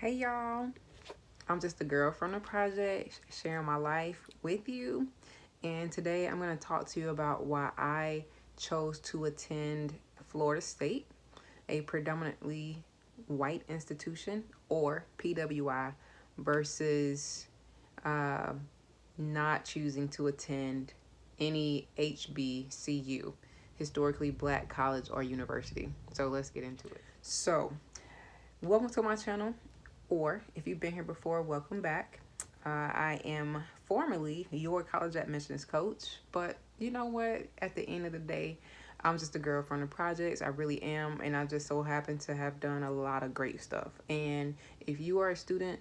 Hey y'all, I'm just a girl from the project sharing my life with you. And today I'm going to talk to you about why I chose to attend Florida State, a predominantly white institution, or PWI, versus uh, not choosing to attend any HBCU, historically black college or university. So let's get into it. So, welcome to my channel, or if you've been here before, welcome back. I am formerly your college admissions coach, but you know what? At the end of the day, I'm just a girl from the projects. I really am, and I just so happen to have done a lot of great stuff. And if you are a student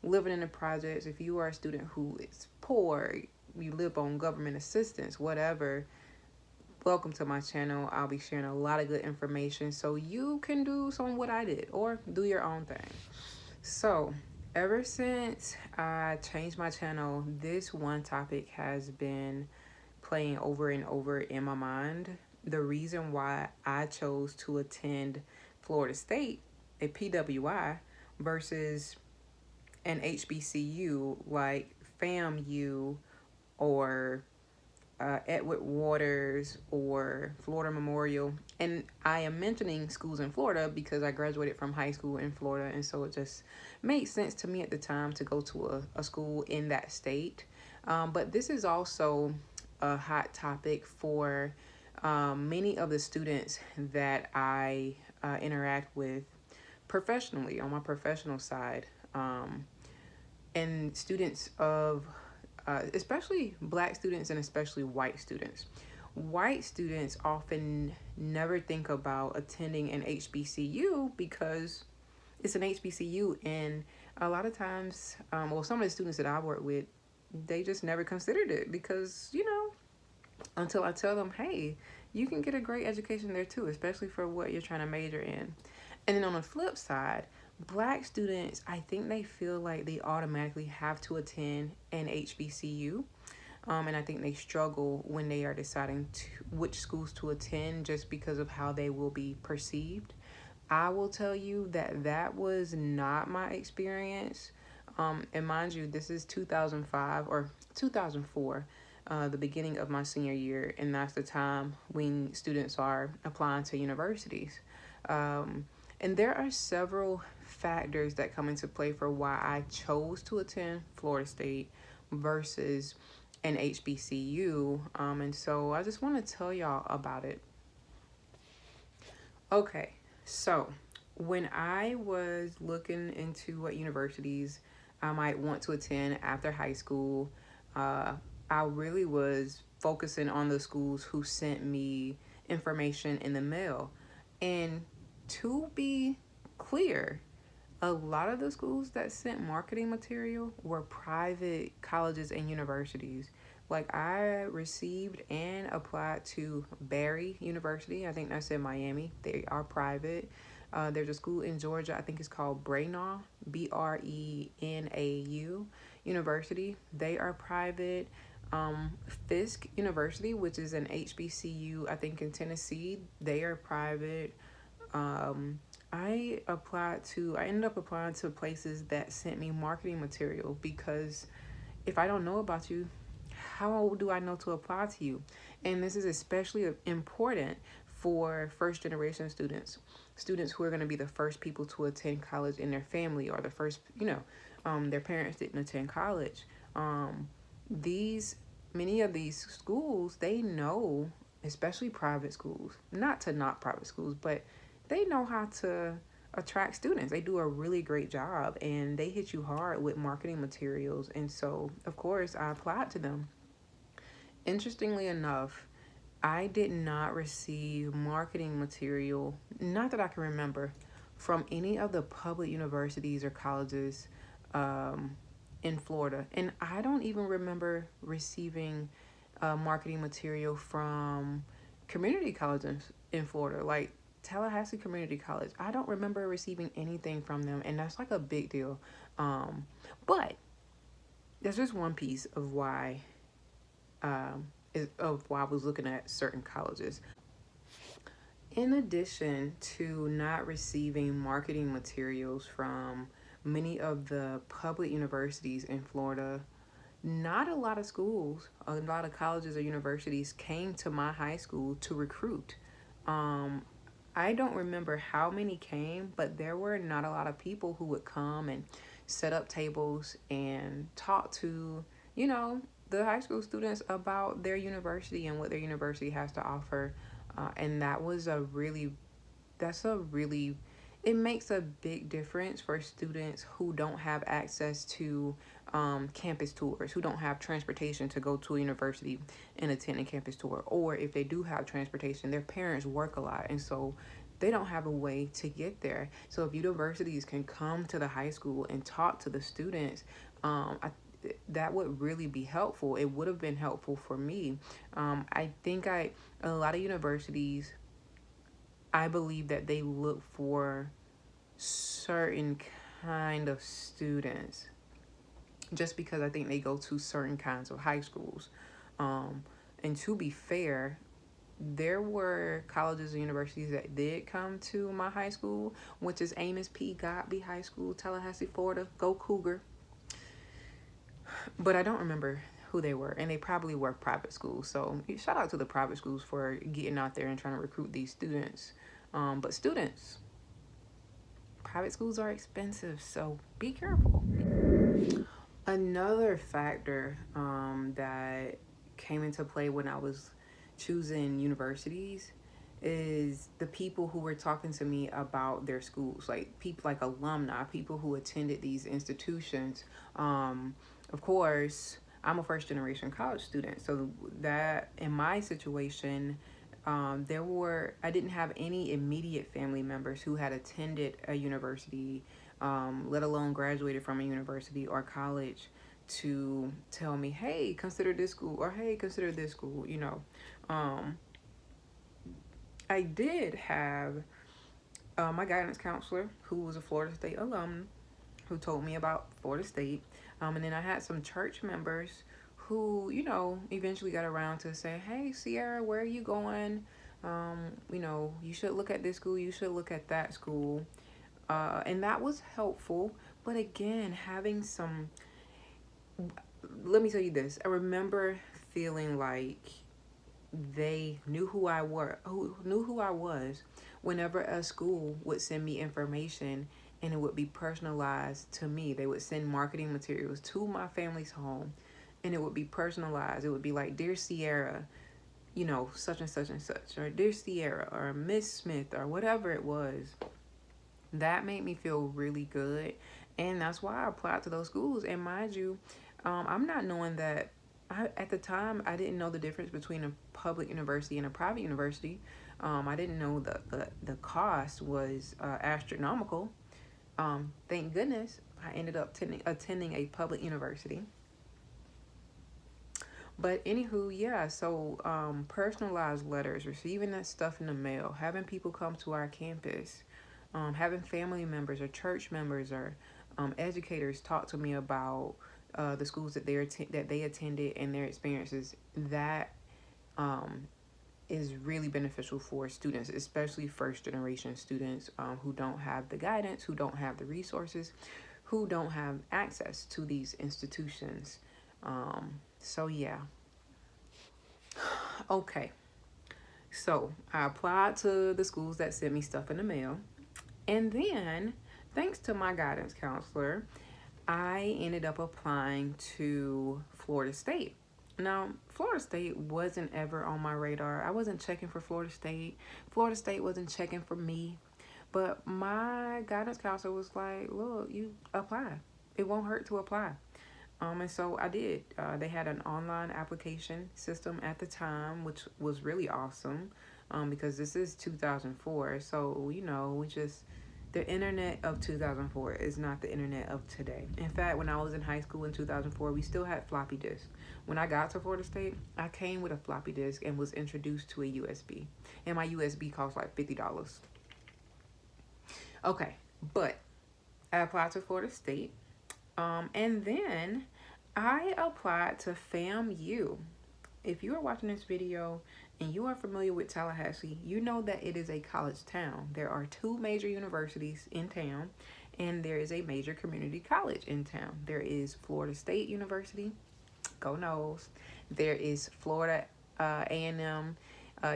living in the projects, if you are a student who is poor, you live on government assistance, whatever, welcome to my channel. I'll be sharing a lot of good information so you can do some of what I did or do your own thing. So, ever since I changed my channel, this one topic has been playing over and over in my mind. The reason why I chose to attend Florida State, a PWI, versus an HBCU like FAMU or Edward Waters or Florida Memorial. And I am mentioning schools in Florida because I graduated from high school in Florida. And so it just made sense to me at the time to go to a school in that state. But this is also a hot topic for many of the students that I interact with professionally on my professional side. And students of especially black students and especially white students. White students often never think about attending an HBCU because it's an HBCU, and a lot of times, some of the students that I work with, they just never considered it because, until I tell them, hey, you can get a great education there too, especially for what you're trying to major in. And then on the flip side, black students, I think they feel like they automatically have to attend an HBCU. And I think they struggle when they are deciding which schools to attend just because of how they will be perceived. I will tell you that that was not my experience. And mind you, this is 2005 or 2004, the beginning of my senior year, and that's the time when students are applying to universities. And there are several factors that come into play for why I chose to attend Florida State versus an HBCU. And so I just want to tell y'all about it. Okay, so when I was looking into what universities I might want to attend after high school, uh, I really was focusing on the schools who sent me information in the mail. And to be clear, a lot of the schools that sent marketing material were private colleges and universities. Like I received and applied to Barry University. I think that's in Miami. They are private. There's a school in Georgia. I think it's called Brenau, Brenau University. They are private. Fisk University, which is an HBCU, I think in Tennessee, they are private. I ended up applying to places that sent me marketing material because if I don't know about you, how do I know to apply to you? And this is especially important for first generation students who are going to be the first people to attend college in their family, or the first, their parents didn't attend college. These Many of these schools, they know, especially private schools, not private schools, but they know how to attract students. They do a really great job, and they hit you hard with marketing materials. And so, of course, I applied to them. Interestingly enough, I did not receive marketing material, not that I can remember, from any of the public universities or colleges in Florida. And I don't even remember receiving marketing material from community colleges in Florida, like Tallahassee Community College. I don't remember receiving anything from them, and that's like a big deal. But there's just one piece of why I was looking at certain colleges. In addition to not receiving marketing materials from many of the public universities in Florida, not a lot of schools, a lot of colleges or universities came to my high school to recruit. Um, I don't remember how many came, but there were not a lot of people who would come and set up tables and talk to, you know, the high school students about their university and what their university has to offer. And that's a really, it makes a big difference for students who don't have access to campus tours, who don't have transportation to go to a university and attend a campus tour, or if they do have transportation, their parents work a lot, and so they don't have a way to get there. So if universities can come to the high school and talk to the students, that would really be helpful. It would have been helpful for me. I think a lot of universities, I believe that they look for certain kind of students just because I think they go to certain kinds of high schools. And to be fair, there were colleges and universities that did come to my high school, which is Amos P. Godby High School, Tallahassee, Florida. Go Cougar. But I don't remember who they were, and they probably were private schools. So shout out to the private schools for getting out there and trying to recruit these students. But students, private schools are expensive, so be careful. Another factor that came into play when I was choosing universities is the people who were talking to me about their schools, like people like alumni, people who attended these institutions. Of course, I'm a first generation college student, so that in my situation, I didn't have any immediate family members who had attended a university, let alone graduated from a university or college, to tell me, hey, consider this school, or hey, consider this school, you know. I did have my guidance counselor, who was a Florida State alum, who told me about Florida State. And then I had some church members who, you know, eventually got around to say, hey, Sierra, where are you going? You know, you should look at this school, you should look at that school. And that was helpful. But again, let me tell you this. I remember feeling like they knew who I was whenever a school would send me information and it would be personalized to me. They would send marketing materials to my family's home and it would be personalized. It would be like, Dear Sierra, you know, such and such and such, or Dear Sierra, or Miss Smith, or whatever it was. That made me feel really good. And that's why I applied to those schools. And mind you, I'm not knowing that at the time, I didn't know the difference between a public university and a private university. I didn't know the cost was astronomical. Thank goodness I ended up attending a public university. But anywho, yeah, so personalized letters, receiving that stuff in the mail, having people come to our campus, having family members or church members or educators talk to me about the schools that they attended and their experiences, that is really beneficial for students, especially first generation students who don't have the guidance, who don't have the resources, who don't have access to these institutions. So yeah. Okay. So I applied to the schools that sent me stuff in the mail. And then, thanks to my guidance counselor, I ended up applying to Florida State. Now, Florida State wasn't ever on my radar. I wasn't checking for Florida State. Florida State wasn't checking for me. But my guidance counselor was like, look, you apply. It won't hurt to apply. And so I did. They had an online application system at the time, which was really awesome because this is 2004. So, you know, the internet of 2004 is not the internet of today. In fact, when I was in high school in 2004, we still had floppy disks. When I got to Florida State, I came with a floppy disk and was introduced to a USB. And my USB cost like $50. Okay, but I applied to Florida State. And then I applied to FAMU. If you are watching this video and you are familiar with Tallahassee, you know that it is a college town. There are two major universities in town, and there is a major community college in town. There is Florida State University, go Noles. There is Florida A&M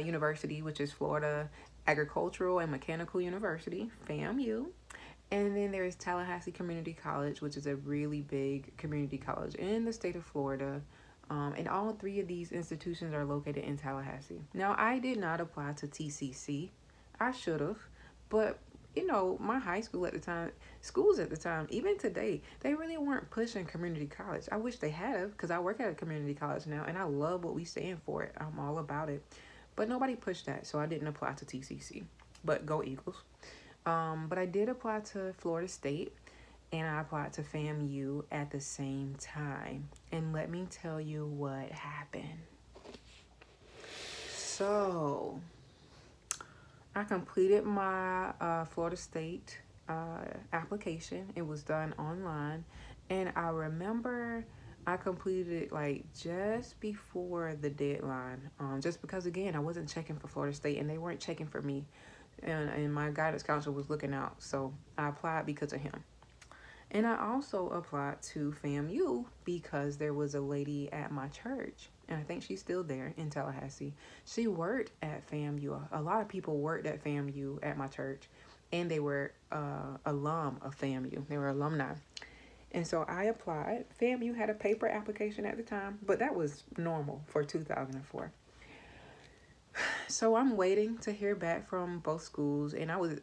University, which is Florida Agricultural and Mechanical University, FAMU. And then there is Tallahassee Community College, which is a really big community college in the state of Florida. And all three of these institutions are located in Tallahassee. Now, I did not apply to TCC. I should have. But, my high school at the time, schools at the time, even today, they really weren't pushing community college. I wish they had have, because I work at a community college now, and I love what we stand for it. I'm all about it. But nobody pushed that, so I didn't apply to TCC. But go Eagles. But I did apply to Florida State, and I applied to FAMU at the same time. And let me tell you what happened. So, I completed my Florida State application. It was done online. And I remember I completed it like just before the deadline. Just because, again, I wasn't checking for Florida State, and they weren't checking for me. And my guidance counselor was looking out, so I applied because of him. And I also applied to FAMU because there was a lady at my church, and I think she's still there in Tallahassee. She worked at FAMU. A lot of people worked at FAMU at my church, and they were alum of FAMU. They were alumni. And so I applied. FAMU had a paper application at the time, but that was normal for 2004. So I'm waiting to hear back from both schools, and I was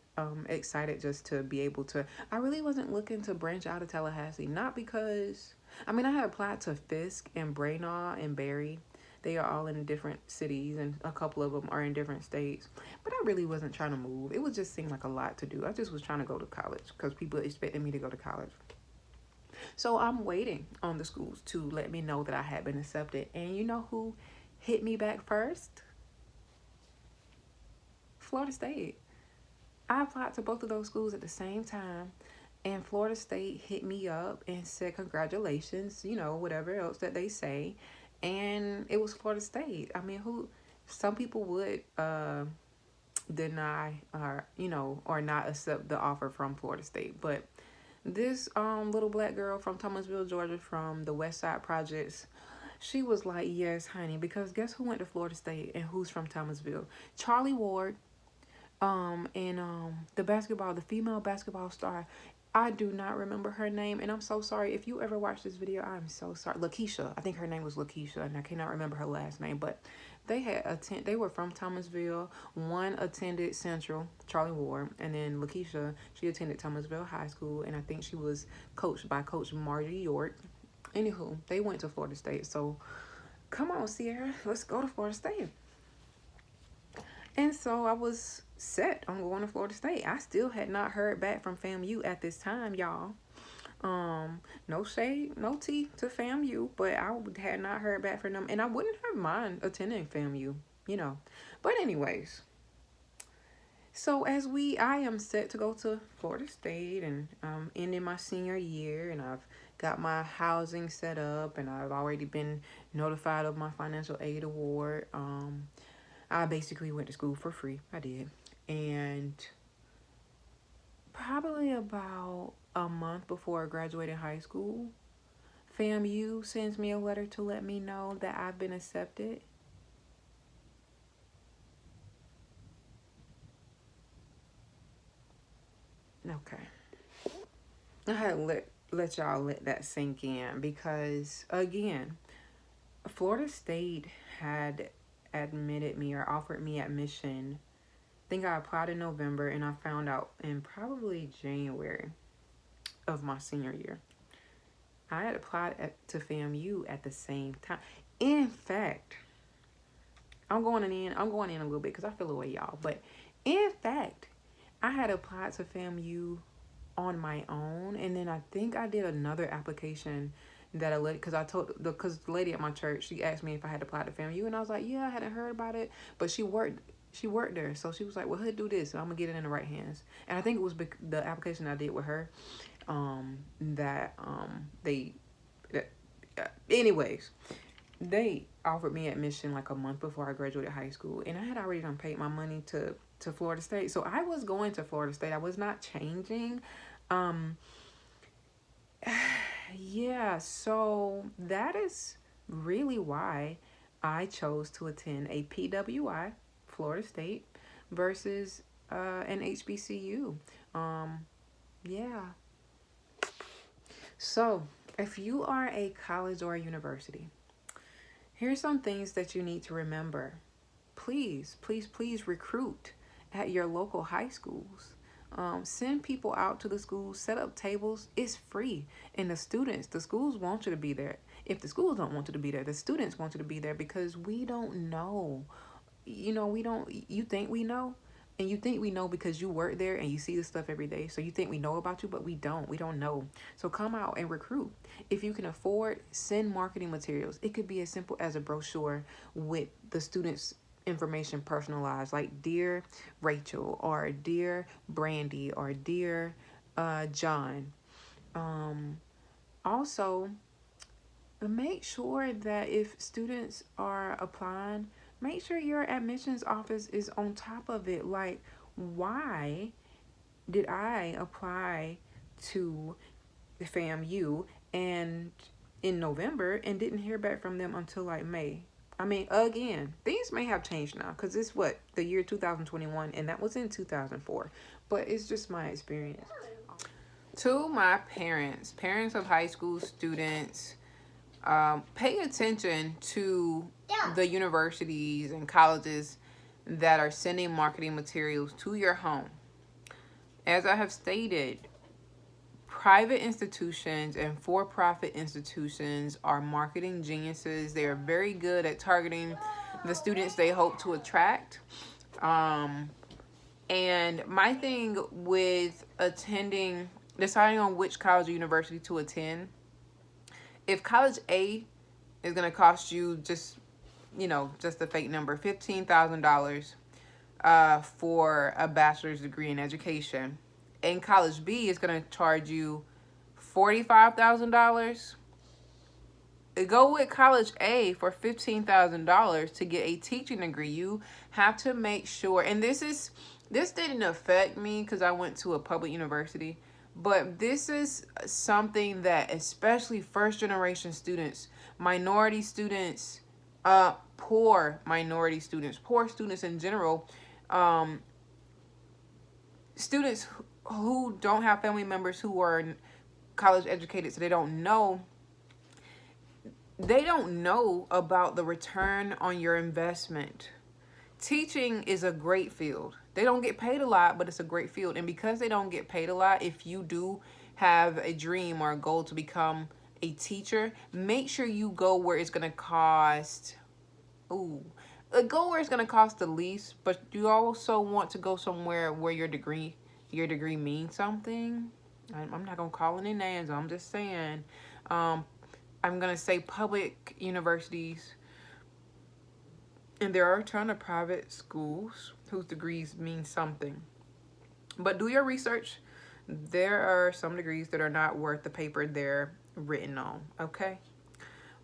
excited just to be able to. I really wasn't looking to branch out of Tallahassee, not because, I had applied to Fisk and Brainerd and Barry. They are all in different cities, and a couple of them are in different states. But I really wasn't trying to move. It would just seem like a lot to do. I just was trying to go to college because people expected me to go to college. So I'm waiting on the schools to let me know that I had been accepted. And you know who hit me back first? Florida State. I applied to both of those schools at the same time, and Florida State hit me up and said congratulations, whatever else that they say, and it was Florida State. Some people would deny or not accept the offer from Florida State, but this little black girl from Thomasville, Georgia, from the West Side Projects, she was like, yes, honey, because guess who went to Florida State and who's from Thomasville? Charlie Ward. The female basketball star, I do not remember her name, and I'm so sorry. If you ever watch this video, I'm so sorry. Lakeisha, I think her name was Lakeisha, and I cannot remember her last name, but they were from Thomasville. One attended Central, Charlie Ward, and then Lakeisha, she attended Thomasville High School, and I think she was coached by Coach Marty York. Anywho, they went to Florida State, so come on, Sierra, let's go to Florida State. And so I was set on going to Florida State. I still had not heard back from FAMU at this time, y'all. No shade, no tea to FAMU, but I had not heard back from them, and I wouldn't have mind attending FAMU, But anyways, so I am set to go to Florida State, and I'm ending my senior year, and I've got my housing set up, and I've already been notified of my financial aid award. I basically went to school for free. I did. And probably about a month before I graduated high school, FAMU sends me a letter to let me know that I've been accepted. Okay. I had to let y'all let that sink in because, again, Florida State had admitted me or offered me admission. I think I applied in November, and I found out in probably January of my senior year. I had applied to FAMU at the same time. In fact, I'm going in a little bit because I feel away, y'all. But in fact, I had applied to FAMU on my own, and then I think I did another application that because the lady at my church, she asked me if I had applied to FAMU, and I was like, yeah, I hadn't heard about it, but she worked there, so she was like, well, hey, do this, and I'm gonna get it in the right hands. And I think it was the application I did with her, anyways, they offered me admission like a month before I graduated high school, and I had already paid my money to Florida State, so I was going to Florida State. I was not changing. Um, yeah, so that is really why I chose to attend a PWI, Florida State, versus an HBCU. Um, yeah. So, if you are a college or a university, here's some things that you need to remember. Please, please, please recruit at your local high schools. Send people out to the schools, set up tables. It's free. And the schools want you to be there. If the schools don't want you to be there, the students want you to be there because we don't know. You think we know? And you think we know because you work there and you see this stuff every day. So you think we know about you, but we don't. We don't know. So come out and recruit. If you can afford, send marketing materials. It could be as simple as a brochure with the students' information personalized, like Dear Rachel or Dear Brandy or Dear John. Also, make sure that if students are applying, make sure your admissions office is on top of it. Like, why did I apply to the FAMU and in November and didn't hear back from them until like May? I mean, again, things may have changed now because it's what, the year 2021, and that was in 2004. But it's just my experience. To my parents of high school students, pay attention to the universities and colleges that are sending marketing materials to your home. As I have stated, private institutions and for-profit institutions are marketing geniuses. They are very good at targeting the students they hope to attract. And my thing with deciding on which college or university to attend, if college A is going to cost you just a fake number, $15,000 for a bachelor's degree in education, and college B is going to charge you $45,000, go with college A for $15,000 to get a teaching degree. You have to make sure, and this didn't affect me because I went to a public university, but this is something that especially first generation students, minority students, poor minority students, poor students in general, students who don't have family members who are college educated, so they don't know about the return on your investment. Teaching is a great field. They don't get paid a lot, but it's a great field. And because they don't get paid a lot, if you do have a dream or a goal to become a teacher, make sure you go where it's going to cost go where it's going to cost the least, but you also want to go somewhere where your degree means something. I'm not going to call any names. I'm just saying, I'm going to say public universities, and there are a ton of private schools whose degrees mean something. But do your research. There are some degrees that are not worth the paper they're written on, okay?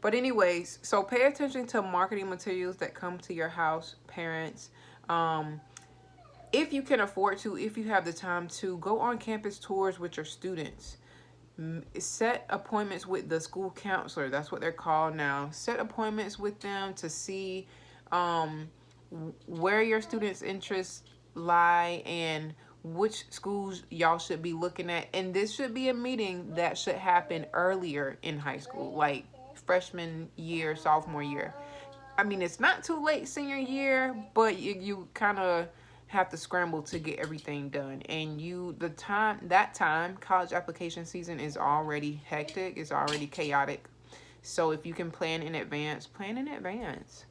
But anyways, so pay attention to marketing materials that come to your house, parents. If you can afford to, if you have the time to, go on campus tours with your students. Set appointments with the school counselor. That's what they're called now. Set appointments with them to see where your students' interests lie and which schools y'all should be looking at. And this should be a meeting that should happen earlier in high school, like freshman year, sophomore year. I mean, it's not too late senior year, but you kind of have to scramble to get everything done. And that time, college application season is already hectic. It's already chaotic. So if you can plan in advance, plan in advance.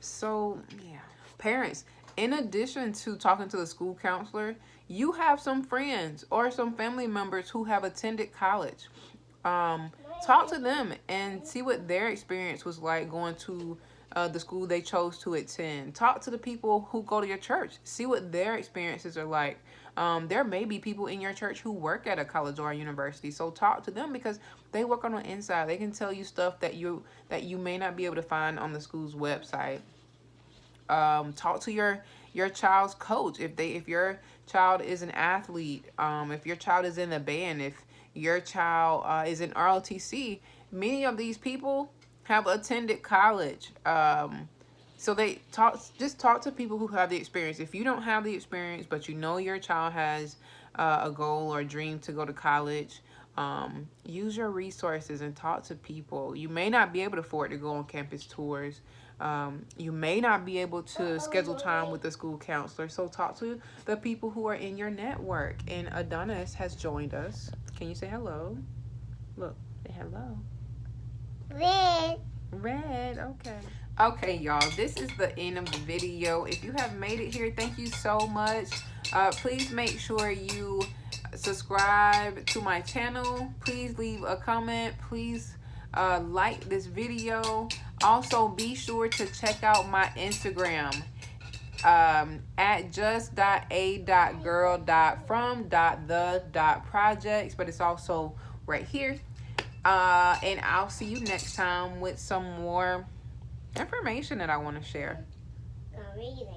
So yeah, parents, in addition to talking to the school counselor, you have some friends or some family members who have attended college. Talk to them and see what their experience was like going to the school they chose to attend. Talk to the people who go to your church. See what their experiences are like. There may be people in your church who work at a college or a university, so talk to them because they work on the inside. They can tell you stuff that you may not be able to find on the school's website. Talk to your child's coach. If your child is an athlete, if your child is in a band, if your child is in ROTC, many of these people have attended college. So they just talk to people who have the experience. If you don't have the experience, but you know your child has a goal or a dream to go to college, use your resources and talk to people. You may not be able to afford to go on campus tours. You may not be able to schedule time with the school counselor. So talk to the people who are in your network. And Adonis has joined us. Can you say hello? Look, say hello. Red. Red, okay. Okay, y'all, this is the end of the video. If you have made it here, thank you so much. Please make sure you subscribe to my channel. Please leave a comment. Please like this video. Also, be sure to check out my Instagram at just.a.girl.from.the.projects, but it's also right here. And I'll see you next time with some more information that I want to share. Reading.